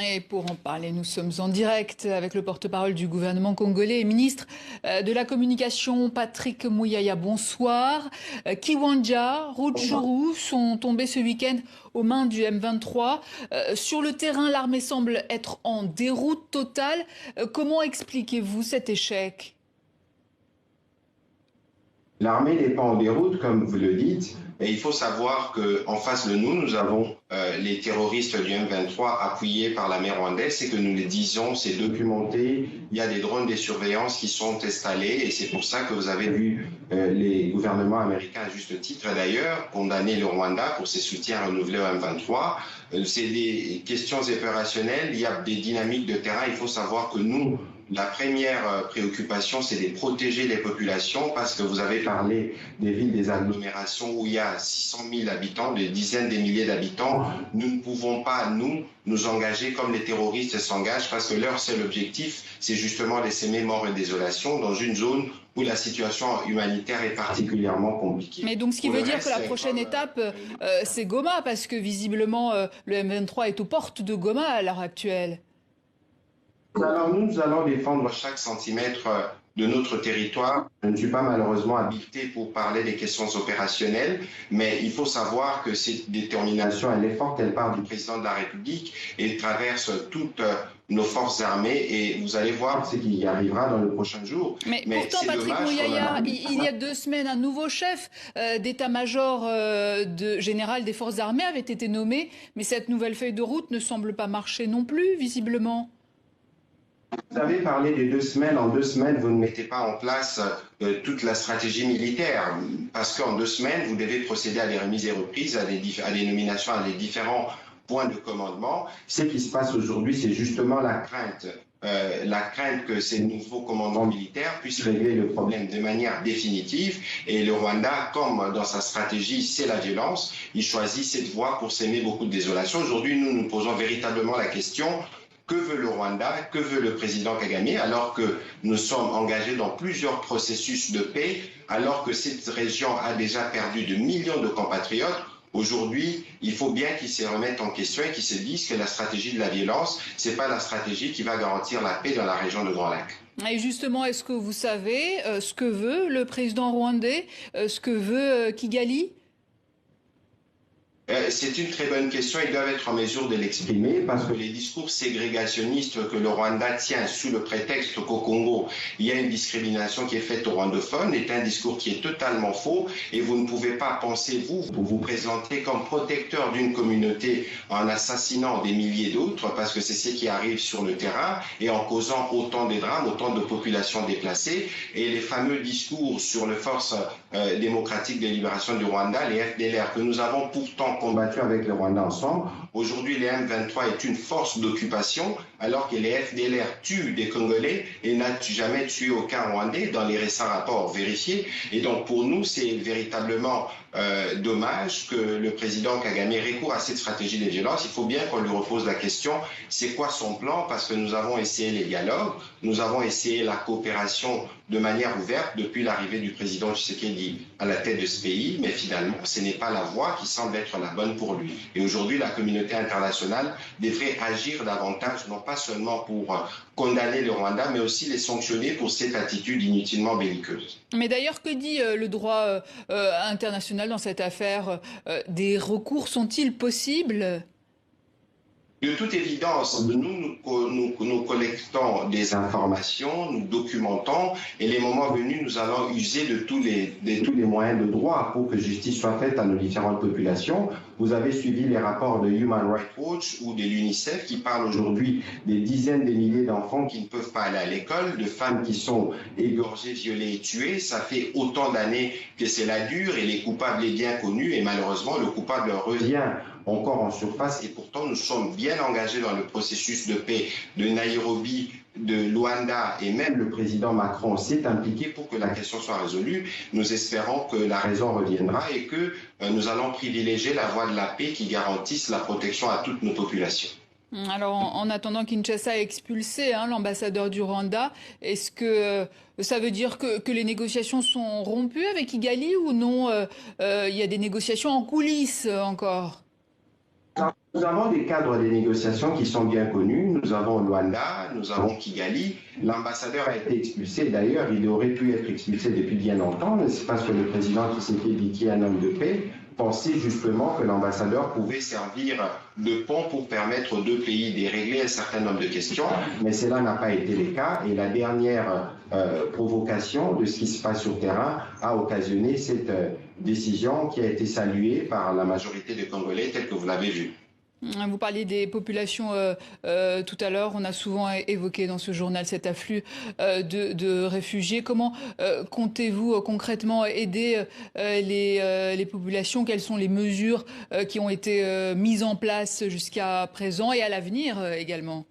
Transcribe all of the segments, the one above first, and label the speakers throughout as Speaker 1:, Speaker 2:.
Speaker 1: Et pour en parler, nous sommes en direct avec le porte-parole du gouvernement congolais et ministre de la Communication, Patrick Muyaya. Bonsoir. Kiwanja, Rutshuru sont tombés ce week-end aux mains du M23. Sur le terrain, l'armée semble être en déroute totale. Comment expliquez-vous cet échec ?
Speaker 2: L'armée n'est pas en déroute, comme vous le dites, et il faut savoir qu'en face de nous, nous avons les terroristes du M23 appuyés par l'armée rwandaise. C'est que nous le disons, c'est documenté, il y a des drones de surveillance qui sont installés, et c'est pour ça que vous avez vu les gouvernements américains, à juste titre d'ailleurs, condamner le Rwanda pour ses soutiens renouvelés au M23. C'est des questions opérationnelles, il y a des dynamiques de terrain. Il faut savoir que nous, la première préoccupation, c'est de protéger les populations, parce que vous avez parlé des villes, des agglomérations où il y a 600 000 habitants, des dizaines de milliers d'habitants. Nous ne pouvons pas, nous engager comme les terroristes s'engagent, parce que leur seul objectif, c'est justement de s'aimer mort et désolation dans une zone où la situation humanitaire est particulièrement compliquée.
Speaker 1: Mais donc ce qui veut dire que la prochaine étape, c'est Goma, parce que visiblement, le M23 est aux portes de Goma à l'heure actuelle.
Speaker 2: Alors nous allons défendre chaque centimètre de notre territoire. Je ne suis pas malheureusement habilité pour parler des questions opérationnelles, mais il faut savoir que cette détermination, elle est forte, elle part du président de la République et traverse toutes nos forces armées, et vous allez voir ce qui y arrivera dans le prochain jour.
Speaker 1: Mais pourtant, Patrick Muyaya, il y a 2 semaines, un nouveau chef d'état-major général des forces armées avait été nommé, mais cette nouvelle feuille de route ne semble pas marcher non plus, visiblement.
Speaker 2: Vous avez parlé des 2 semaines. En 2 semaines, vous ne mettez pas en place toute la stratégie militaire, parce qu'en 2 semaines, vous devez procéder à des remises et reprises, à des nominations, à des différents points de commandement. Ce qui se passe aujourd'hui, c'est justement la crainte que ces nouveaux commandants militaires puissent régler le problème de manière définitive. Et le Rwanda, comme dans sa stratégie, c'est la violence, il choisit cette voie pour s'aimer beaucoup de désolation. Aujourd'hui, nous nous posons véritablement la question: que veut le Rwanda? Que veut le président Kagame? Alors que nous sommes engagés dans plusieurs processus de paix, alors que cette région a déjà perdu de millions de compatriotes, aujourd'hui, il faut bien qu'ils se remettent en question et qu'ils se disent que la stratégie de la violence, ce n'est pas la stratégie qui va garantir la paix dans la région de Grand Lac.
Speaker 1: Et justement, est-ce que vous savez ce que veut le président rwandais, ce que veut Kigali ?
Speaker 2: C'est une très bonne question. Ils doivent être en mesure de l'exprimer, parce que les discours ségrégationnistes que le Rwanda tient sous le prétexte qu'au Congo, il y a une discrimination qui est faite aux rwandophones, est un discours qui est totalement faux, et vous ne pouvez pas penser, vous présenter comme protecteur d'une communauté en assassinant des milliers d'autres, parce que c'est ce qui arrive sur le terrain, et en causant autant de drames, autant de populations déplacées. Et les fameux discours sur les forces démocratiques de libération du Rwanda, les FDLR, que nous avons pourtant combattu avec le Rwanda ensemble. Aujourd'hui, les M23 est une force d'occupation, alors que les FDLR tuent des Congolais et n'a jamais tué aucun Rwandais dans les récents rapports vérifiés. Et donc, pour nous, c'est véritablement dommage que le président Kagame recourt à cette stratégie de violence. Il faut bien qu'on lui repose la question, c'est quoi son plan? Parce que nous avons essayé les dialogues, nous avons essayé la coopération de manière ouverte depuis l'arrivée du président Tshisekedi à la tête de ce pays, mais finalement, ce n'est pas la voie qui semble être la bonne pour lui. Et aujourd'hui, la communauté internationale devrait agir davantage, non pas seulement pour condamner le Rwanda, mais aussi les sanctionner pour cette attitude inutilement belliqueuse.
Speaker 1: Mais d'ailleurs, que dit le droit international dans cette affaire? Des recours sont-ils possibles?
Speaker 2: De toute évidence, nous collectons des informations, nous documentons, et les moments venus, nous allons user de tous les moyens de droit pour que justice soit faite à nos différentes populations. Vous avez suivi les rapports de Human Rights Watch ou de l'UNICEF qui parlent aujourd'hui des dizaines de milliers d'enfants qui ne peuvent pas aller à l'école, de femmes qui sont égorgées, violées et tuées. Ça fait autant d'années que cela dure, et les coupables est bien connu, et malheureusement, le coupable revient encore en surface, et pourtant nous sommes bien engagés dans le processus de paix de Nairobi, de Luanda, et même le président Macron s'est impliqué pour que la question soit résolue. Nous espérons que la raison reviendra et que nous allons privilégier la voie de la paix qui garantisse la protection à toutes nos populations.
Speaker 1: Alors, en attendant, Kinshasa a expulsé l'ambassadeur du Rwanda. Est-ce que ça veut dire que les négociations sont rompues avec Kigali, ou non? Il y a des négociations en coulisses encore?
Speaker 2: Nous avons des cadres des négociations qui sont bien connus. Nous avons Luanda, nous avons Kigali. L'ambassadeur a été expulsé. D'ailleurs, il aurait pu être expulsé depuis bien longtemps. C'est parce que le président Tshisekedi, qui est un homme de paix, pensait justement que l'ambassadeur pouvait servir de pont pour permettre aux deux pays de régler un certain nombre de questions. Mais cela n'a pas été le cas. Et la dernière provocation de ce qui se passe sur le terrain a occasionné cette décision qui a été saluée par la majorité des Congolais, telle que vous l'avez vu.
Speaker 1: Vous parliez des populations tout à l'heure. On a souvent évoqué dans ce journal cet afflux de réfugiés. Comment comptez-vous concrètement aider les populations? Quelles sont les mesures qui ont été mises en place jusqu'à présent et à l'avenir également?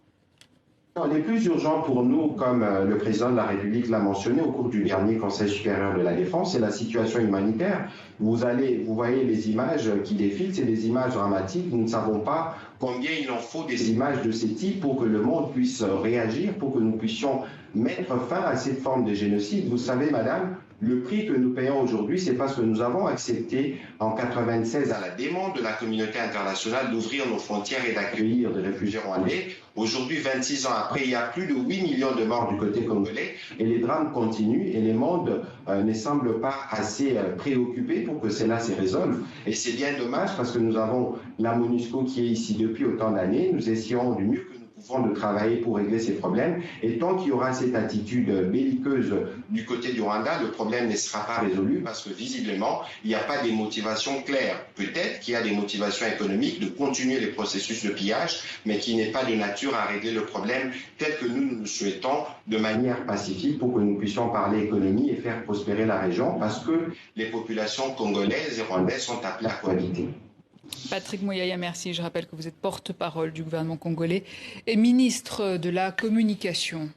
Speaker 2: Les plus urgents pour nous, comme le président de la République l'a mentionné au cours du dernier Conseil supérieur de la défense, c'est la situation humanitaire. Vous voyez les images qui défilent, c'est des images dramatiques. Nous ne savons pas combien il en faut des images de ces types pour que le monde puisse réagir, pour que nous puissions mettre fin à cette forme de génocide. Vous savez, madame, le prix que nous payons aujourd'hui, c'est parce que nous avons accepté en 1996, à la demande de la communauté internationale, d'ouvrir nos frontières et d'accueillir des réfugiés rwandais. Aujourd'hui, 26 ans après, il y a plus de 8 millions de morts du côté congolais et les drames continuent et le monde ne semble pas assez préoccupé pour que cela se résolve. Et c'est bien dommage parce que nous avons la MONUSCO qui est ici depuis autant d'années. Nous essayons du mieux que nous pouvons de travailler pour régler ces problèmes. Et tant qu'il y aura cette attitude belliqueuse du côté du Rwanda, le problème ne sera pas résolu parce que visiblement, il n'y a pas des motivations claires. Peut-être qu'il y a des motivations économiques de continuer les processus de pillage, mais qui n'est pas de nature à régler le problème tel que nous le souhaitons de manière pacifique pour que nous puissions parler économie et faire prospérer la région parce que les populations congolaises et rwandaises sont appelées à cohabiter.
Speaker 1: Patrick Muyaya, merci. Je rappelle que vous êtes porte-parole du gouvernement congolais et ministre de la Communication.